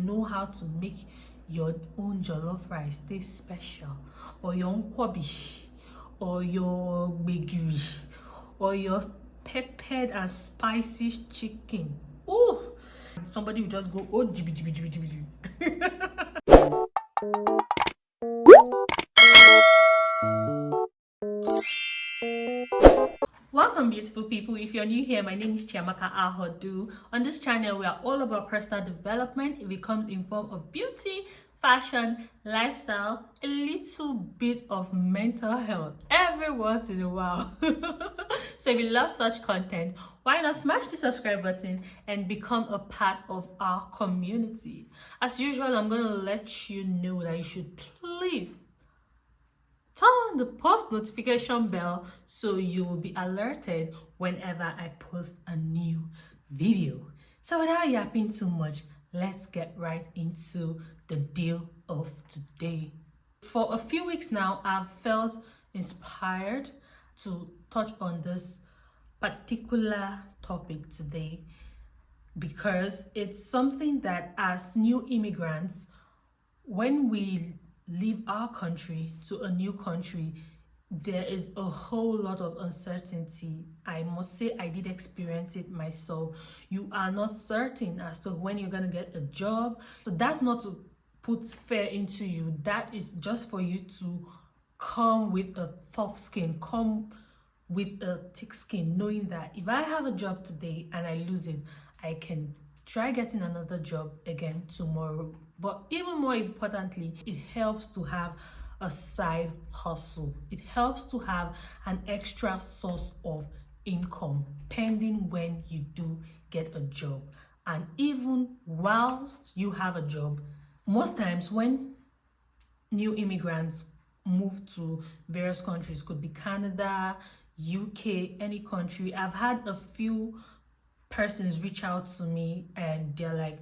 know how to make your own jollof rice taste special, or your nkwobi, or your gbegiri, or your peppered and spicy chicken. Oh, somebody will just go, oh, jibi jibi jibi jibi jibi. Welcome, beautiful people. If you're new here, my name is CHIAMAKAA-DRT. On this channel, we are all about personal development. It becomes in form of beauty, fashion, lifestyle, a little bit of mental health every once in a while. So if you love such content, why not smash the subscribe button and become a part of our community? As usual, I'm going to let you know that you should please turn on the post notification bell so you will be alerted whenever I post a new video. So without yapping too much, let's get right into the deal of today. For a few weeks now, I've felt inspired to touch on this particular topic today because it's something that, as new immigrants, when we leave our country to a new country, there is a whole lot of uncertainty. I must say I did experience it myself. You are not certain as to when you're gonna get a job. So that's not to put fear into you. That is just for you to come with a tough skin, come with a thick skin, knowing that if I have a job today and I lose it, I can try getting another job again tomorrow. But even more importantly, it helps to have a side hustle. It helps to have an extra source of income pending when you do get a job. And even whilst you have a job, most times when new immigrants move to various countries, could be Canada, UK, any country, I've had a few persons reach out to me and they're like,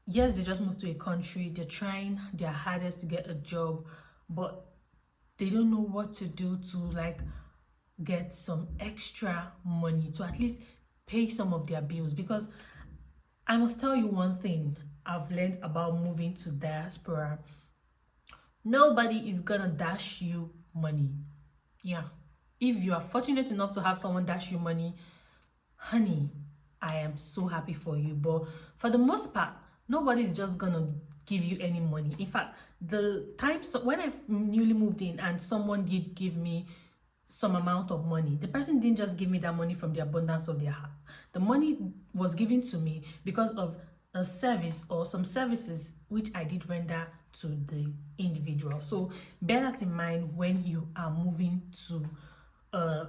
yes, they just moved to a country, they're trying their hardest to get a job, but they don't know what to do to like get some extra money to at least pay some of their bills. Because I must tell you one thing I've learned about moving to diaspora: nobody is gonna dash you money. Yeah, if you are fortunate enough to have someone dash you money, honey, I am so happy for you. But for the most part, nobody's just gonna give you any money. In fact, the times when I newly moved in and someone did give me some amount of money, the person didn't just give me that money from the abundance of their heart. The money was given to me because of a service or some services which I did render to the individual. So bear that in mind when you are moving to a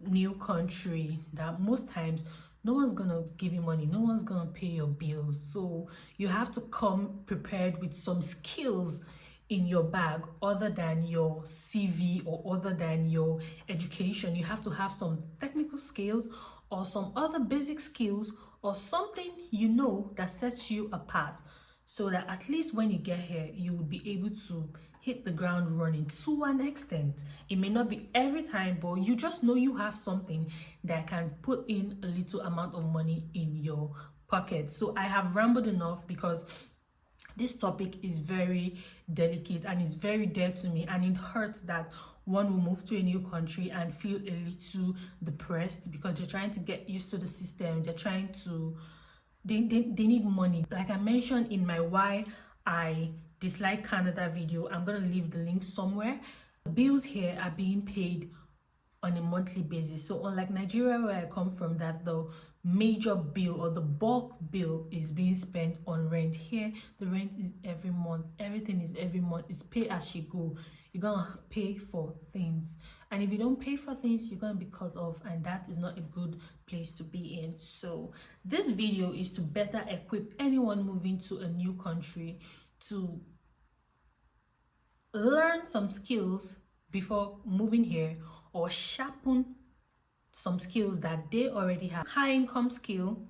new country, that most times no one's gonna give you money, no one's gonna pay your bills. So you have to come prepared with some skills in your bag other than your CV or other than your education. You have to have some technical skills or some other basic skills or something you know that sets you apart, so that at least when you get here, you will be able to hit the ground running to an extent. It may not be every time, but you just know you have something that can put in a little amount of money in your pocket. So I have rambled enough because this topic is very delicate and is very dear to me, and it hurts that one will move to a new country and feel a little depressed because they're trying to get used to the system. They're trying to they need money. Like I mentioned in my why I dislike Canada video, I'm gonna leave the link somewhere. The bills here are being paid on a monthly basis. So unlike Nigeria, where I come from, that the major bill or the bulk bill is being spent on rent, here the rent is every month, everything is every month. It's pay as you go. You're gonna pay for things, and if you don't pay for things, you're gonna be cut off, and that is not a good place to be in. So this video is to better equip anyone moving to a new country to learn some skills before moving here, or sharpen some skills that they already have. High income skill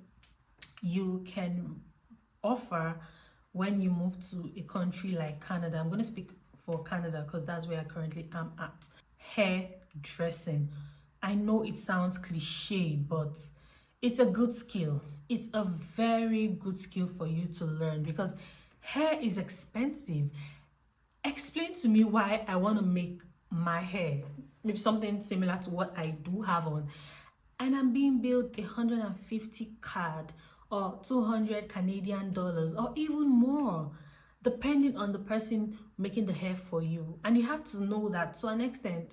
you can offer when you move to a country like Canada. I'm going to speak for Canada because that's where I currently am at. Hair dressing. I know it sounds cliche, but it's a good skill. it's a very good skill for you to learn because hair is expensive. Explain to me why I want to make my hair maybe something similar to what I do have on, and I'm being billed 150 CAD or 200 Canadian dollars or even more, depending on the person making the hair for you. And you have to know that to an extent,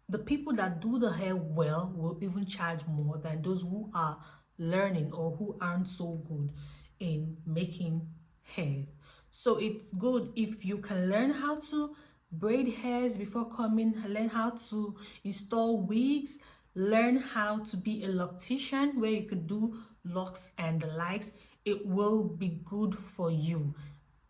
the people that do the hair well will even charge more than those who are learning or who aren't so good in making hairs. So it's good if you can learn how to braid hairs before coming, learn how to install wigs, learn how to be a loctician where you could do locks and the likes. It will be good for you.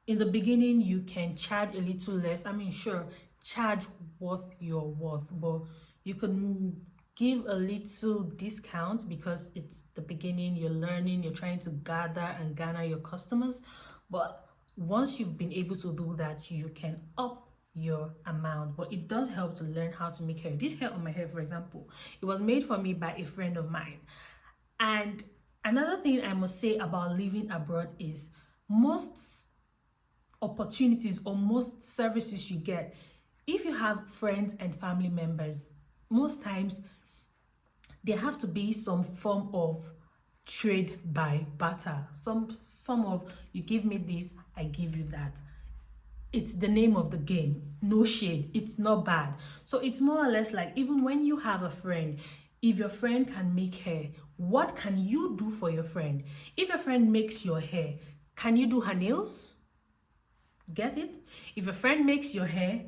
In the beginning, you can charge a little less. I mean, sure, charge what you're worth, but you could give a little discount because it's the beginning, you're learning, you're trying to gather and garner your customers. But once you've been able to do that, you can up your amount. But it does help to learn how to make hair. This hair on my hair, for example, it was made for me by a friend of mine. And another thing I must say about living abroad is most opportunities or most services you get, if you have friends and family members, most times there have to be some form of trade by barter, some form of you give me this, I give you that. It's the name of the game. No shade, it's not bad. So it's more or less like, even when you have a friend, if your friend can make hair, what can you do for your friend? If your friend makes your hair, can you do her nails? Get it? If a friend makes your hair,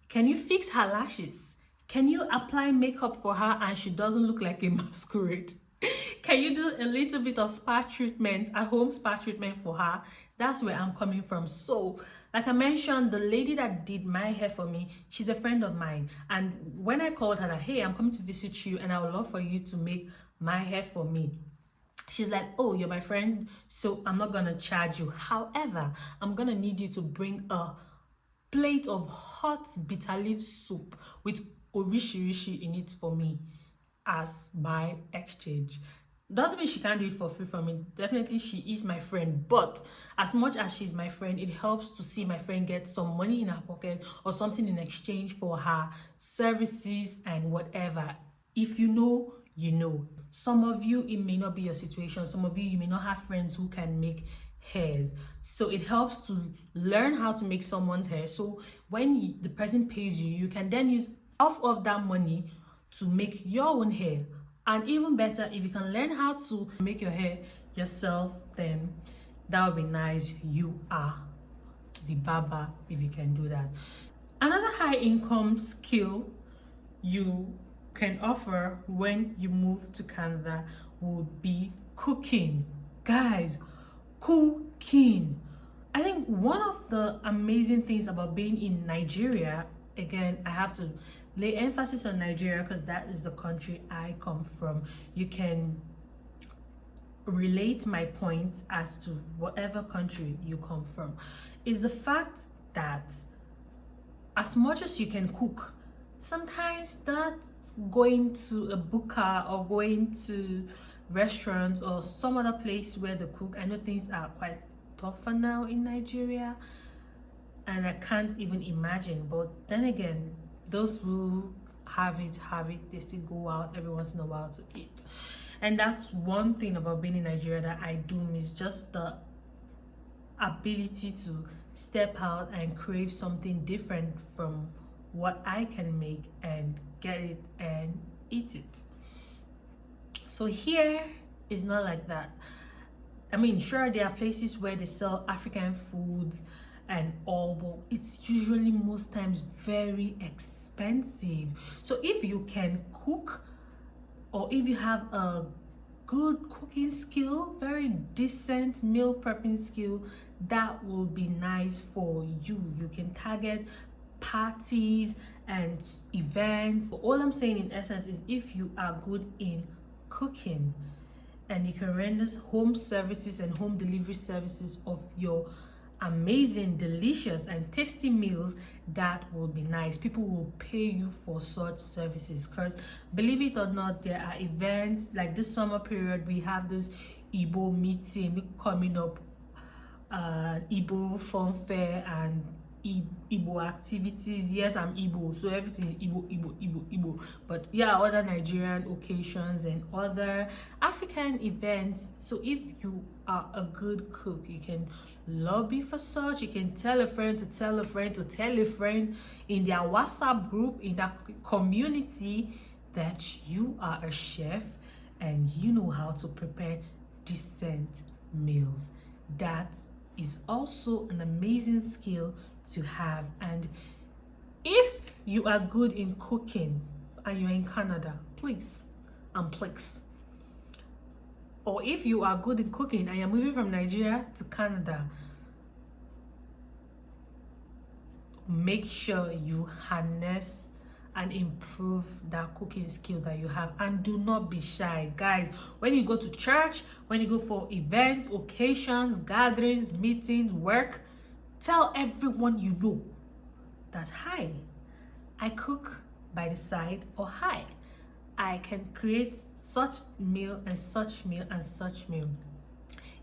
can you fix her lashes? Can you apply makeup for her and she doesn't look like a masquerade? Can you do a little bit of spa treatment, a home spa treatment for her? That's where I'm coming from. So, like I mentioned, the lady that did my hair for me, she's a friend of mine. And when I called her, like, hey, I'm coming to visit you and I would love for you to make my hair for me. She's like, oh, you're my friend, so I'm not gonna charge you. However, I'm gonna need you to bring a plate of hot bitter leaf soup with orishirishi in it for me as my exchange. Doesn't mean she can't do it for free for me. Definitely she is my friend, but as much as she's my friend, it helps to see my friend get some money in her pocket or something in exchange for her services and whatever. If you know, you know. Some of you, it may not be your situation. Some of you, you may not have friends who can make hairs. So it helps to learn how to make someone's hair. So when the person pays you, you can then use half of that money to make your own hair. And even better, if you can learn how to make your hair yourself, then that would be nice. You are the barber if you can do that. Another high income skill you can offer when you move to Canada would be cooking. Guys, cooking. I think one of the amazing things about being in Nigeria, again, I have to lay emphasis on Nigeria because that is the country I come from. You can relate my point as to whatever country you come from, is the fact that as much as you can cook, sometimes that's going to a buka or going to restaurants or some other place where they cook. I know things are quite tougher now in Nigeria and I can't even imagine, but then again, those who have it, they still go out every once in a while to eat. And that's one thing about being in Nigeria that I do miss, just the ability to step out and crave something different from what I can make and get it and eat it. So here is not like that. I mean, sure, there are places where they sell African foods and all, but it's usually most times very expensive. So if you can cook, or if you have a good cooking skill, very decent meal prepping skill, that will be nice for you. You can target parties and events. But all I'm saying in essence is, if you are good in cooking and you can render home services and home delivery services of your amazing, delicious and tasty meals, that will be nice. People will pay you for such services, because believe it or not, there are events like this summer period. We have this Igbo meeting coming up, Igbo fun fair and Igbo activities. Yes, I'm Igbo, so everything is Igbo. But yeah, other Nigerian occasions and other African events. So if you are a good cook, you can lobby for such. You can tell a friend to tell a friend to tell a friend in their WhatsApp group, in that community, that you are a chef and you know how to prepare decent meals. That is also an amazing skill to have. And if you are good in cooking and you're in Canada, please, or if you are good in cooking and you're moving from Nigeria to Canada, make sure you harness and improve that cooking skill that you have. And do not be shy, guys. When you go to church, when you go for events, occasions, gatherings, meetings, work, tell everyone you know that, hi, I cook by the side, or hi, I can create such meal and such meal and such meal.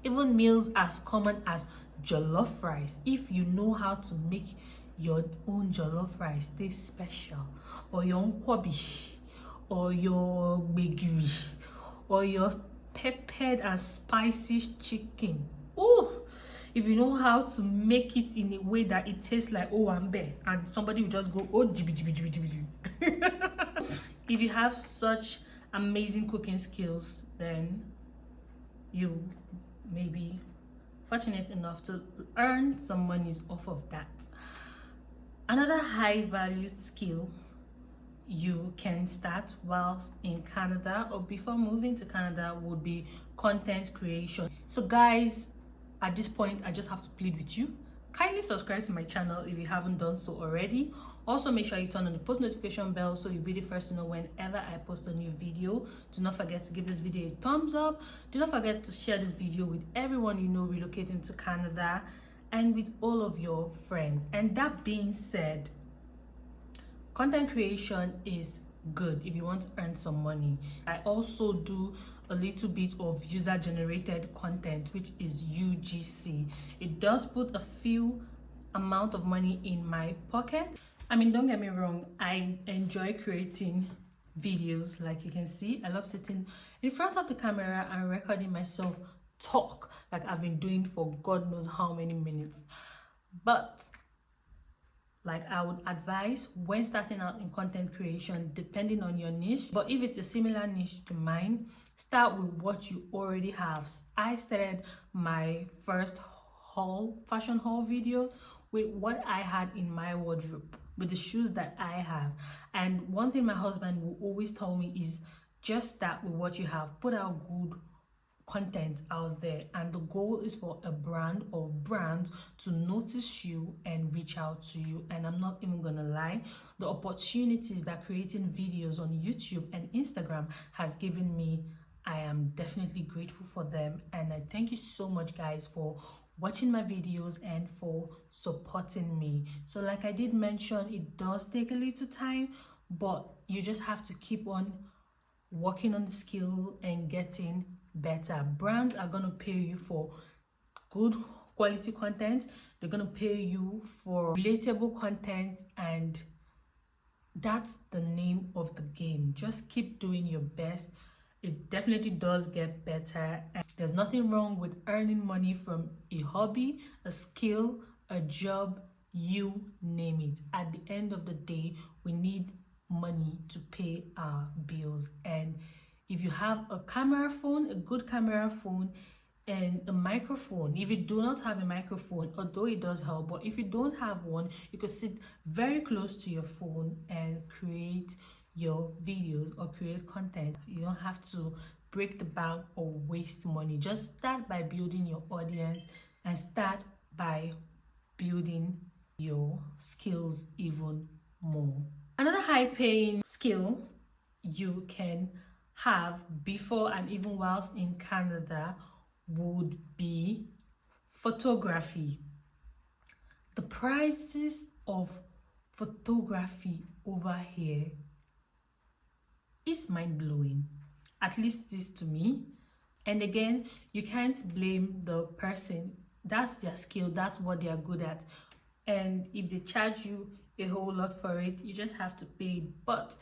Even meals as common as jollof rice, if you know how to make your own jollof rice taste special, or your nkwobi, or your gbegiri, or your peppered and spicy chicken. Oh, if you know how to make it in a way that it tastes like owambe, and somebody will just go, oh, jibi jibi jibi jibi jibi. If you have such amazing cooking skills, then you may be fortunate enough to earn some monies off of that. Another high valued skill you can start whilst in Canada or before moving to Canada would be content creation. So guys, at this point, I just have to plead with you. Kindly subscribe to my channel if you haven't done so already. Also, make sure you turn on the post notification bell so you'll be the first to know whenever I post a new video. Do not forget to give this video a thumbs up. Do not forget to share this video with everyone you know relocating to Canada and with all of your friends. And that being said, content creation is good if you want to earn some money. I also do a little bit of user generated content, which is UGC. It does put a few amount of money in my pocket. I mean, don't get me wrong, I enjoy creating videos. Like you can see, I love sitting in front of the camera and recording myself talk like I've been doing for God knows how many minutes. But like, I would advise when starting out in content creation, depending on your niche, but if it's a similar niche to mine, start with what you already have. I started my first fashion haul video with what I had in my wardrobe, with the shoes that I have. And one thing my husband will always tell me is just start with what you have. Put out good content out there, and the goal is for a brand or brands to notice you and reach out to you. And I'm not even gonna lie, the opportunities that creating videos on YouTube and Instagram has given me, I am definitely grateful for them. And I thank you so much, guys, for watching my videos and for supporting me. So like I did mention, it does take a little time, but you just have to keep on working on the skill and getting better. Brands are going to pay you for good quality content. They're going to pay you for relatable content, and that's the name of the game. Just keep doing your best. It definitely does get better, and there's nothing wrong with earning money from a hobby, a skill, a job, you name it. At the end of the day, we need money to pay our bills. And if you have a camera phone, a good camera phone, and a microphone, if you do not have a microphone, although it does help, but if you don't have one, you could sit very close to your phone and create your videos or create content. You don't have to break the bank or waste money. Just start by building your audience and start by building your skills even more. Another high-paying skill you can have before and even whilst in Canada would be photography. The prices of photography over here is mind-blowing, at least this to me. And again, you can't blame the person. That's their skill, that's what they are good at. And if they charge you a whole lot for it, you just have to pay it. But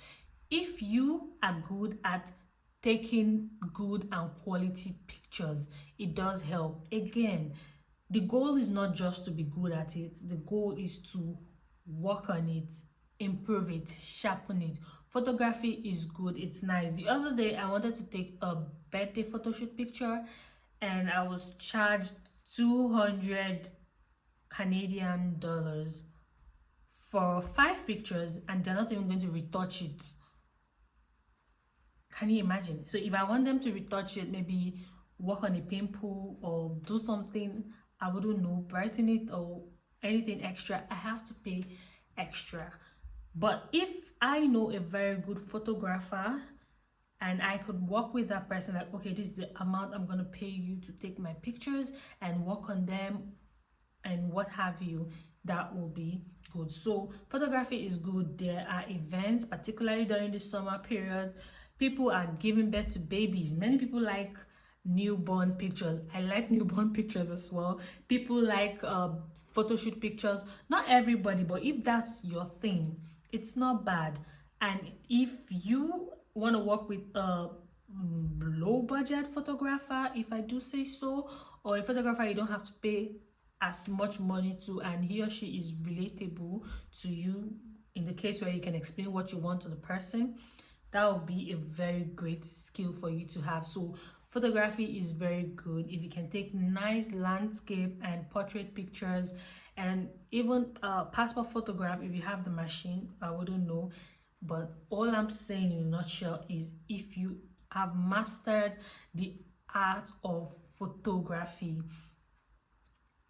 if you are good at taking good and quality pictures, it does help. Again, the goal is not just to be good at it, the goal is to work on it, improve it, sharpen it. Photography is good, it's nice. The other day I wanted to take a birthday photo shoot picture and I was charged 200 Canadian dollars for 5 pictures, and they're not even going to retouch it. Can you imagine? So if I want them to retouch it, maybe work on a pimple or do something, I wouldn't know, brighten it or anything extra, I have to pay extra. But if I know a very good photographer and I could work with that person, like, okay, this is the amount I'm going to pay you to take my pictures and work on them and what have you, that will be good. So photography is good. There are events, particularly during the summer period, people are giving birth to babies. Many people like newborn pictures. I like newborn pictures as well. People like photo shoot pictures. Not everybody, but if that's your thing, it's not bad. And if you want to work with a low budget photographer, if I do say so, or a photographer you don't have to pay as much money to, and he or she is relatable to you, in the case where you can explain what you want to the person, that would be a very great skill for you to have. So photography is very good if you can take nice landscape and portrait pictures, and even passport photograph if you have the machine. I wouldn't know, but all I'm saying in a nutshell is if you have mastered the art of photography,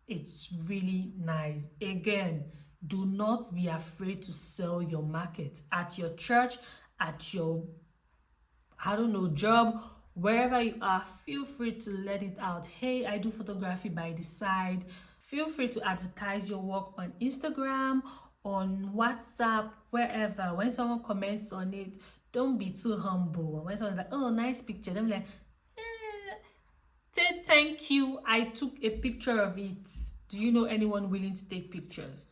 it's really nice. Again, do not be afraid to sell your market at your church, at your, I don't know, job, wherever you are. Feel free to let it out. Hey, I do photography by the side. Feel free to advertise your work on Instagram, on WhatsApp, wherever. When someone comments on it, don't be too humble. When someone's like, oh, nice picture, don't be like, say thank you, I took a picture of it. Do you know anyone willing to take pictures?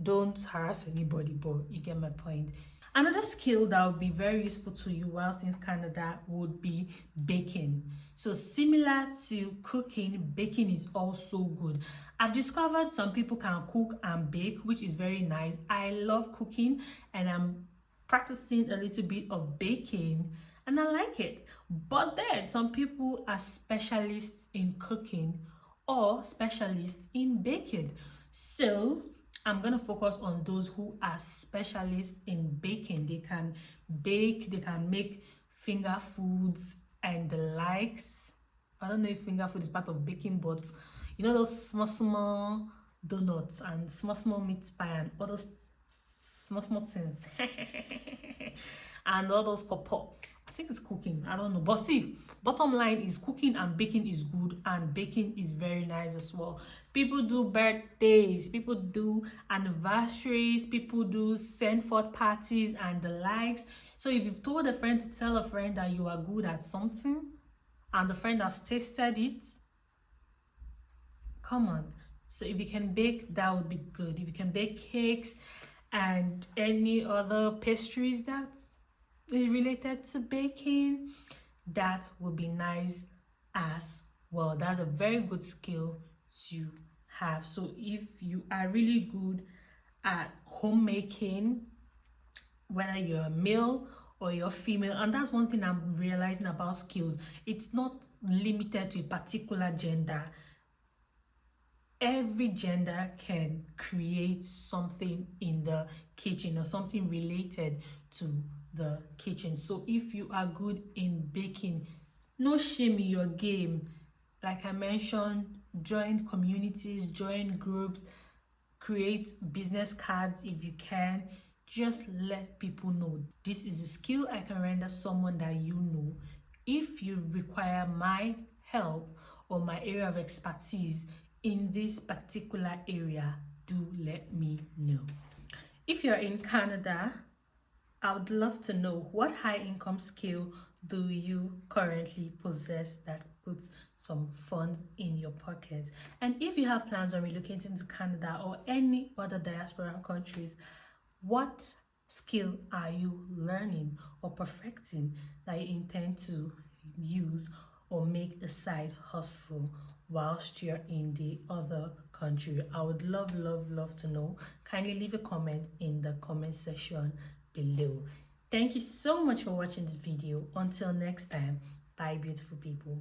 Don't harass anybody, but you get my point. Another skill that would be very useful to you whilst in Canada would be baking. So similar to cooking, baking is also good. I've discovered some people can cook and bake, which is very nice. I love cooking and I'm practicing a little bit of baking and I like it. But then some people are specialists in cooking or specialists in baking. So I'm going to focus on those who are specialists in baking. They can bake, they can make finger foods and the likes. I don't know if finger food is part of baking, but you know those small donuts and small meat pie and all those small things and all those pop. I think it's cooking, I don't know, but see, bottom line is cooking and baking is good, and baking is very nice as well. People do birthdays, people do anniversaries, people do send forth parties and the likes. So if you've told a friend to tell a friend that you are good at something and the friend has tasted it, come on. So if you can bake, that would be good. If you can bake cakes and any other pastries that is related to baking, that would be nice as well. That's a very good skill to have. So if you are really good at homemaking, whether you're a male or you're female, and that's one thing I'm realizing about skills, it's not limited to a particular gender. Every gender can create something in the kitchen or something related to the kitchen. So if you are good in baking, no shame in your game. Like I mentioned, join communities, join groups, create business cards if you can. Just let people know this is a skill I can render someone that you know. If you require my help or my area of expertise in this particular area, do let me know. If you're in Canada, I would love to know, what high income skill do you currently possess that put some funds in your pocket. And if you have plans on relocating to Canada or any other diaspora countries, what skill are you learning or perfecting that you intend to use or make a side hustle whilst you're in the other country? I would love to know. Kindly leave a comment in the comment section below. Thank you so much for watching this video. Until next time, bye beautiful people.